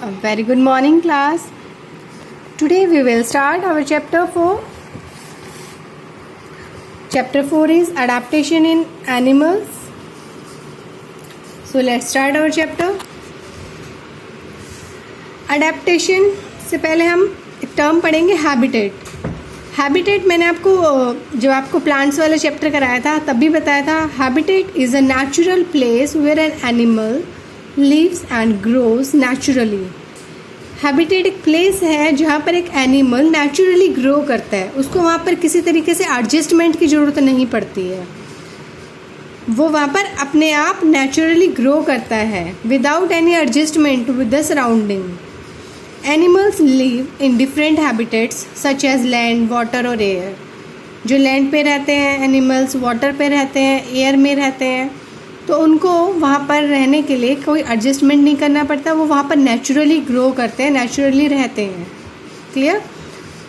A very good morning, class. Today we will start our chapter 4. Chapter 4 is adaptation in animals. So let's start our chapter. Adaptation से पहले हम एक term पढ़ेंगे habitat. Habitat मैंने आपको जब आपको प्लांट्स वाला चैप्टर कराया था तब भी बताया था. Habitat is a natural place where an animal lives and grows naturally. Habitat एक प्लेस है जहाँ पर एक एनिमल नेचुरली ग्रो करता है. उसको वहाँ पर किसी तरीके से एडजस्टमेंट की ज़रूरत नहीं पड़ती है. वो वहाँ पर अपने आप नेचुरली ग्रो करता है without any adjustment with the surrounding. Animals live in different habitats such as land, water और एयर. जो लैंड पे रहते हैं एनिमल्स, वाटर पे रहते हैं, एयर में रहते हैं, तो उनको वहाँ पर रहने के लिए कोई एडजस्टमेंट नहीं करना पड़ता. वो वहाँ पर नेचुरली ग्रो करते हैं, नेचुरली रहते हैं. क्लियर?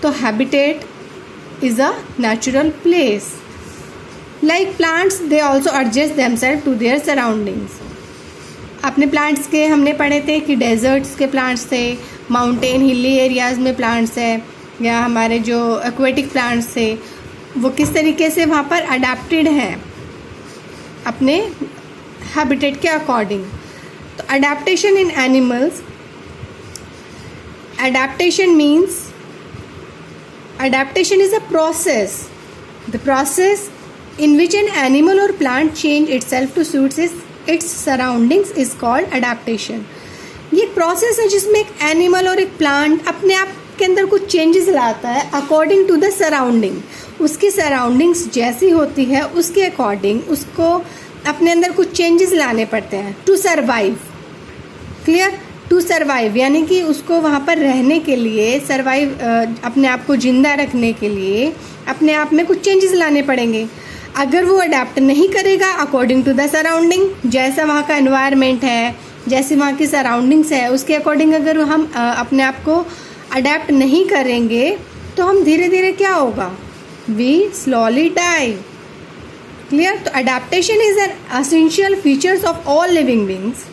तो habitat is a natural place. Like plants they also adjust themselves to their surroundings. अपने प्लांट्स के हमने पढ़े थे कि डेजर्ट्स के प्लांट्स थे, माउंटेन हिली एरियाज़ में प्लांट्स है, या हमारे जो एक्वेटिक प्लांट्स थे वो किस तरीके से वहाँ पर अडेप्टेड हैं अपने हैबिटेट के अकॉर्डिंग. तो adaptation in animals, adaptation means adaptation is a process. The process in which an animal or plant change itself to suit its surroundings is called adaptation. ये एक प्रोसेस है जिसमें एक एनिमल और एक प्लांट अपने आप के अंदर कुछ चेंजेस लाता है अकॉर्डिंग टू द सराउंडिंग. उसकी सराउंडिंग्स जैसी होती है उसके अकॉर्डिंग उसको अपने अंदर कुछ चेंजेस लाने पड़ते हैं to survive. Clear? To survive यानी कि उसको वहाँ पर रहने के लिए, सर्वाइव अपने आप को जिंदा रखने के लिए अपने आप में कुछ चेंजेस लाने पड़ेंगे. अगर वो अडेप्ट नहीं करेगा अकॉर्डिंग टू द सराउंडिंग, जैसा वहाँ का एनवायरनमेंट है, जैसी वहाँ की सराउंडिंग्स है, उसके अकॉर्डिंग अगर हम अपने आप को अडेप्ट नहीं करेंगे तो हम धीरे धीरे क्या होगा, वी स्लोली डाई. क्लियर? तो adaptation is an essential features of all living beings.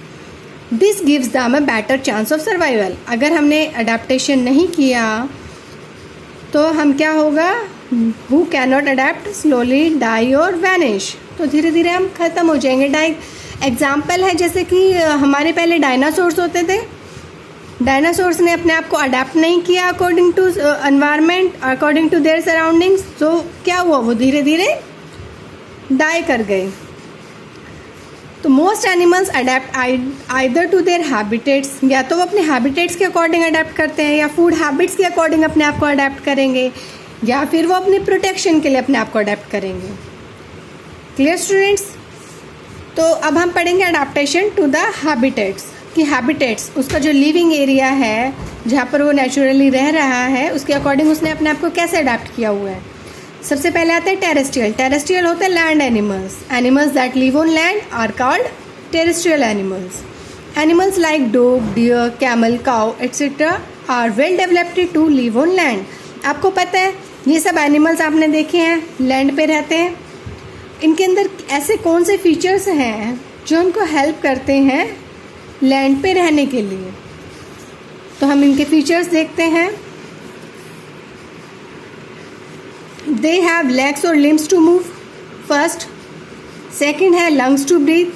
This gives them a better chance of survival. अगर हमने अडेप्टेशन नहीं किया तो हम क्या होगा, who can not adapt slowly die और वैनिश. तो धीरे धीरे हम ख़त्म हो जाएंगे. एग्जाम्पल है जैसे कि हमारे पहले डायनासोर्स होते थे. डायनासोर्स ने अपने आप को अडेप्ट नहीं किया according to environment, according to their surroundings. तो क्या हुआ, वो धीरे धीरे डाई कर गए. तो most animals adapt either to their habitats, या तो वो अपने हैबिटेट्स के अकॉर्डिंग अडेप्ट करते हैं, या फूड हैबिट्स के अकॉर्डिंग अपने आप को अडेप्ट करेंगे, या फिर वो अपने प्रोटेक्शन के लिए अपने आप को अडेप्ट करेंगे. Clear students? तो अब हम पढ़ेंगे अडेप्टेशन टू द हैबिटेट्स. कि हैबिटेट्स उसका जो लिविंग एरिया है जहाँ पर वो नेचुरली रह रहा है उसके अकॉर्डिंग उसने अपने आप को कैसे अडेप्ट किया हुआ है. सबसे पहले आते हैं टेरेस्ट्रियल. टेरेस्ट्रियल होते हैं land animals. Animals that live on land are called terrestrial animals. Animals like dog, deer, camel, cow etcetera are well developed to live on land. आपको पता है ये सब एनिमल्स आपने देखे हैं लैंड पे रहते हैं. इनके अंदर ऐसे कौन से फीचर्स हैं जो उनको हेल्प करते हैं लैंड पे रहने के लिए. तो हम इनके फीचर्स देखते हैं. दे हैव लेग्स और limbs to move first. Second है लंग्स टू ब्रीथ.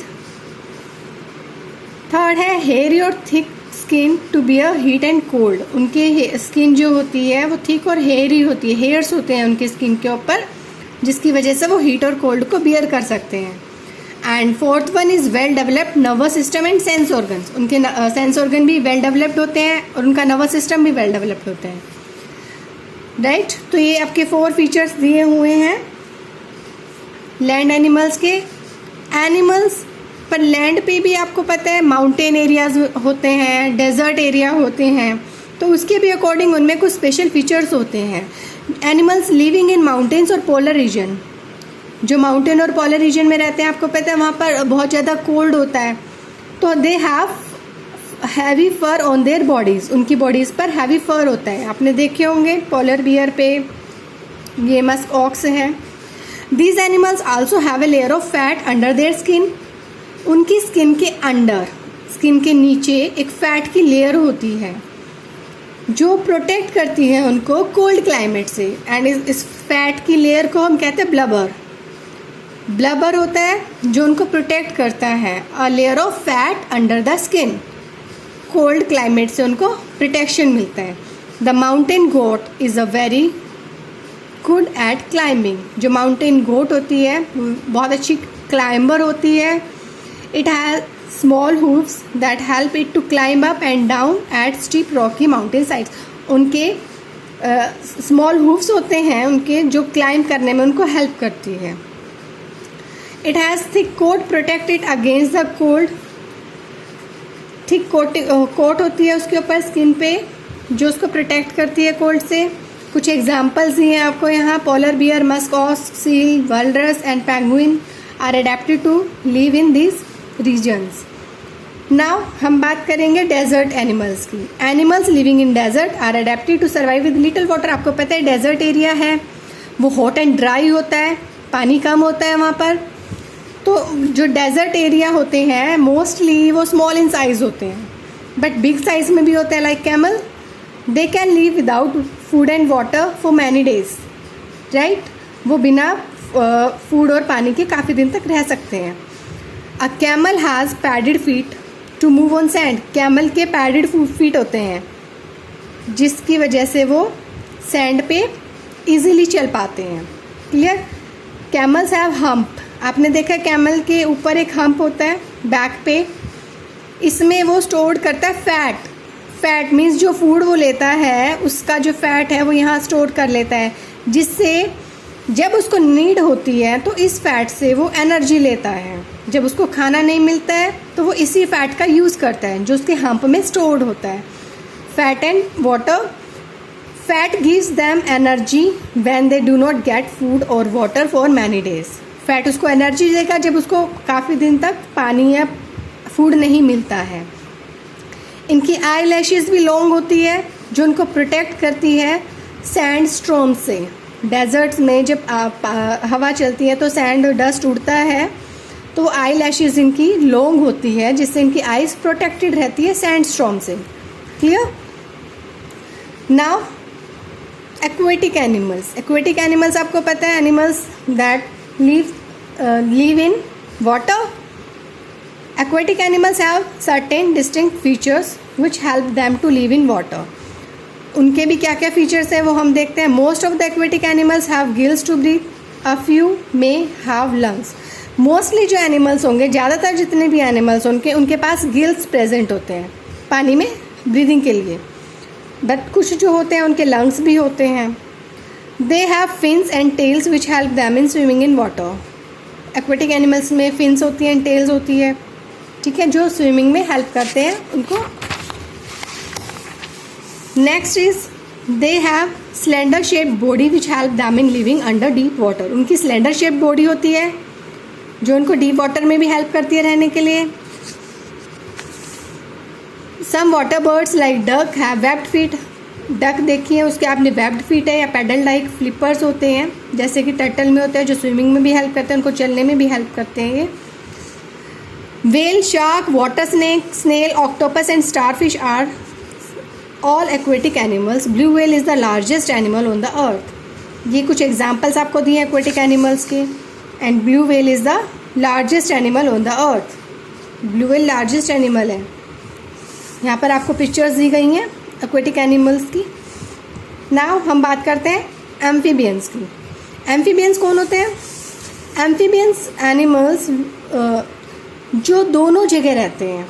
थर्ड है हेयरी और thick skin to bear heat and cold. उनकी स्किन जो होती है वो थिक और हेयरी होती है, हेयर्स होते हैं उनकी स्किन के ऊपर, जिसकी वजह से वो हीट और कोल्ड को बियर कर सकते हैं. And fourth one is well developed nervous system and sense organs. उनके सेंस ऑर्गन भी वेल डेवलप्ड होते हैं और उनका नर्वस सिस्टम भी वेल डेवलप्ड होते हैं. राइट? तो ये आपके 4 फीचर्स दिए हुए हैं लैंड एनिमल्स के. एनिमल्स पर लैंड पे भी आपको पता है माउंटेन एरियाज होते हैं, डेजर्ट एरिया होते हैं, तो उसके भी अकॉर्डिंग उनमें कुछ स्पेशल फीचर्स होते हैं. एनिमल्स लिविंग इन माउंटेन्स और पोलर रीजन, जो माउंटेन और पोलर रीजन में रहते हैं आपको पता है वहाँ पर बहुत ज़्यादा कोल्ड होता है. तो they have heavy fur on their bodies. उनकी बॉडीज़ पर हैवी फर होता है. आपने देखे होंगे पोलर बियर पे, ये मस्क ऑक्स है. These animals also have a layer of fat under their skin. उनकी स्किन के अंडर स्किन के नीचे एक फैट की लेयर होती है जो प्रोटेक्ट करती है उनको कोल्ड क्लाइमेट से, एंड इस फैट की लेयर को हम कहते हैं ब्लबर। ब्लबर होता है जो उनको प्रोटेक्ट करता है, a layer of fat under the skin. Cold climate से उनको प्रोटेक्शन मिलता है। The mountain goat is a very good at climbing. जो माउंटेन गोट होती है बहुत अच्छी क्लाइंबर होती है। It has small hooves that help it to climb up and down at steep rocky mountain sides. उनके स्मॉल हूव्स होते हैं उनके, जो क्लाइंब करने में उनको हेल्प करती है। It has thick coat protect it against the cold. Thick coat होती है उसके ऊपर स्किन पे जो उसको प्रोटेक्ट करती है कोल्ड से। कुछ एग्जाम्पल्स दिए हैं आपको यहाँ। Polar bear, musk ox, seal, walrus and penguin are adapted to live in this regions. Now हम बात करेंगे डेजर्ट एनिमल्स की। Animals living in desert are adapted to survive with little water. आपको पता है डेजर्ट एरिया है वो hot and dry होता है, पानी कम होता है वहाँ पर। तो जो डेजर्ट एरिया होते हैं मोस्टली वो स्मॉल इन साइज होते हैं, बट बिग साइज में भी होते हैं। Like camel, they can live without food and water for many days, right. वो बिना फूड और पानी के काफ़ी दिन तक रह सकते हैं। A camel has padded feet to move on sand. Camel के पैडेड फीट होते हैं जिसकी वजह से वो सैंड पे इजीली चल पाते हैं। क्लियर। Camels have hump. आपने देखा कैमल के ऊपर एक हम्प होता है बैक पे, इसमें वो स्टोर करता है फैट। फैट मीन्स जो फूड वो लेता है उसका जो फैट है वो यहाँ स्टोर कर लेता है, जिससे जब उसको नीड होती है तो इस फैट से वो एनर्जी लेता है। जब उसको खाना नहीं मिलता है तो वो इसी फैट का यूज़ करता है जो उसके हम्प में स्टोर्ड होता है। Fat and water. Fat gives them energy when they do not get food और water for many days. Fat उसको एनर्जी देगा जब उसको काफ़ी दिन तक पानी या फूड नहीं मिलता है। इनकी आई लैशेस भी लॉन्ग होती है जो उनको प्रोटेक्ट करती है सैंड स्टॉर्म से। डेजर्ट्स में जब हवा चलती है तो सैंड और डस्ट उड़ता है, तो आई लैशेस इनकी लॉन्ग होती है जिससे इनकी आइज प्रोटेक्टेड रहती है सैंड स्टॉर्म से। Clear. Now aquatic animals. Aquatic animals आपको पता है, animals that live in water. Aquatic animals have certain distinct features which help them to live in water. उनके भी क्या क्या फीचर्स हैं वो हम देखते हैं। Most of the aquatic animals have gills to breathe, a few may have lungs. Mostly जो एनिमल्स होंगे, ज़्यादातर जितने भी एनिमल्स होंगे उनके पास गिल्स प्रेजेंट होते हैं पानी में ब्रीदिंग के लिए, बट कुछ जो होते हैं उनके लंग्स भी होते हैं। They have fins and tails which help them in swimming in water. Aquatic animals में फिन्स होती हैं, टेल्स होती है, ठीक है, जो स्विमिंग में हेल्प करते हैं उनको। Next is they have slender shape body which help them in living under deep water. उनकी स्लेंडर शेप बॉडी होती है जो उनको डीप वाटर में भी हेल्प करती है रहने के लिए। Some water birds like duck have webbed feet. Duck देखिए उसके आपने वेब्ड फीट है या पैडल लाइक फ्लिपर्स होते हैं जैसे कि टर्टल में होते हैं, जो स्विमिंग में भी हेल्प करते हैं, उनको चलने में भी हेल्प करते हैं ये। Whale, shark, water snake, snail, octopus and starfish are all aquatic animals. Blue whale is the largest animal on the earth. ये कुछ एग्जाम्पल्स आपको दिए एक्वेटिक एनिमल्स के, and blue whale is the largest animal on the earth. Blue whale largest animal है। यहाँ पर आपको pictures दी गई हैं एक्वेटिक एनिमल्स की। नाउ हम बात करते हैं एम्फीबियंस की। एम्फीबियंस कौन होते हैं? एम्फीबियंस एनिमल्स जो दोनों जगह रहते हैं।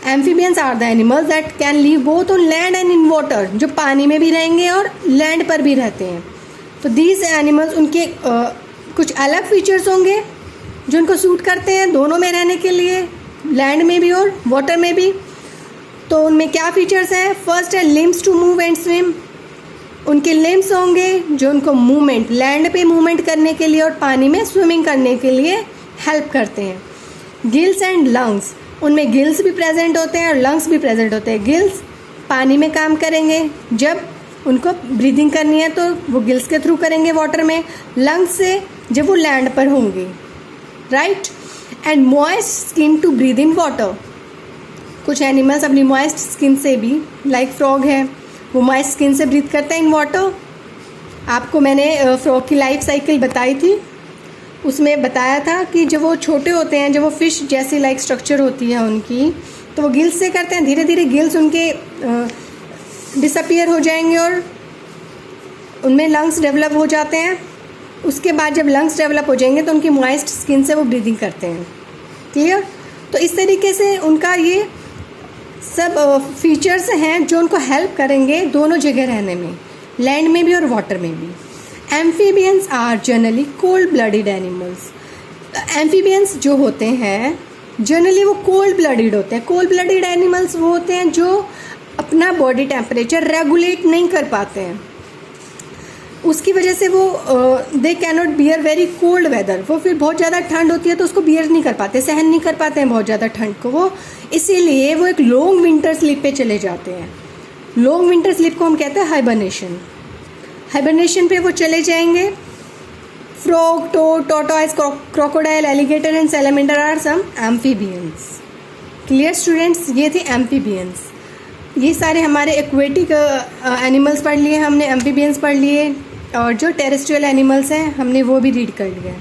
Amphibians are the animals that can live both on land and in water, जो पानी में भी रहेंगे और लैंड पर भी रहते हैं। तो दीज एनिमल्स, उनके कुछ अलग फीचर्स होंगे जो उनको सूट करते हैं दोनों में रहने के लिए, लैंड में भी और वाटर में भी। तो उनमें क्या फीचर्स हैं? फर्स्ट है limbs to move and swim. उनके लिम्स होंगे जो उनको मूवमेंट, लैंड पे मूवमेंट करने के लिए और पानी में स्विमिंग करने के लिए हेल्प करते हैं। गिल्स एंड लंग्स, उनमें गिल्स भी प्रेजेंट होते हैं और लंग्स भी प्रेजेंट होते हैं। गिल्स पानी में काम करेंगे, जब उनको ब्रीदिंग करनी है तो वो गिल्स के थ्रू करेंगे वाटर में। लंग्स से जब वो लैंड पर होंगे, right. And moist skin to breathe in water. कुछ एनिमल्स अपनी मॉइस्ट स्किन से भी, लाइक फ्रॉग है, वो मॉइस्ट स्किन से ब्रीथ करते हैं इन वाटर। आपको मैंने फ्रॉग की लाइफ साइकिल बताई थी, उसमें बताया था कि जब वो छोटे होते हैं, जब वो फिश जैसी लाइक स्ट्रक्चर होती है उनकी, तो वो गिल्स से करते हैं, धीरे धीरे गिल्स उनके डिसअपियर हो जाएंगे और उनमें लंग्स डेवलप हो जाते हैं। उसके बाद जब लंग्स डेवलप हो जाएंगे तो उनकी मॉइस्ट स्किन से वो ब्रीदिंग करते हैं। क्लियर? तो इस तरीके से उनका ये सब फीचर्स हैं जो उनको हेल्प करेंगे दोनों जगह रहने में, लैंड में भी और वाटर में भी। Amphibians are generally cold blooded animals. Amphibians जो होते हैं जनरली वो कोल्ड ब्लडेड होते हैं। कोल्ड ब्लडेड एनिमल्स वो होते हैं जो अपना बॉडी टेम्परेचर रेगुलेट नहीं कर पाते हैं, उसकी वजह से वो they cannot bear very cold weather. वो फिर बहुत ज़्यादा ठंड होती है तो उसको बियर नहीं कर पाते, सहन नहीं कर पाते हैं बहुत ज़्यादा ठंड को वो, इसीलिए वो एक लॉन्ग विंटर स्लीप पे चले जाते हैं। लॉन्ग विंटर स्लीप को हम कहते हैं हाइबरनेशन। हाइबरनेशन पे वो चले जाएंगे। Frog, toad, tortoise, crocodile, alligator and salamander are some amphibians. Clear students? ये थे एम्फीबियंस। ये सारे हमारे एक्वेटिक एनिमल्स पढ़ लिए हमने, एम्फीबियंस पढ़ लिए, और जो टेरेस्ट्रियल एनिमल्स हैं हमने वो भी रीड कर लिया।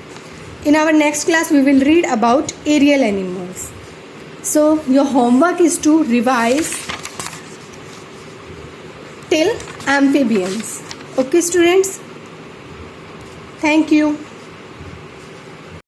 In our next class we will read about aerial animals. So your homework is to revise till amphibians. Okay students, thank you.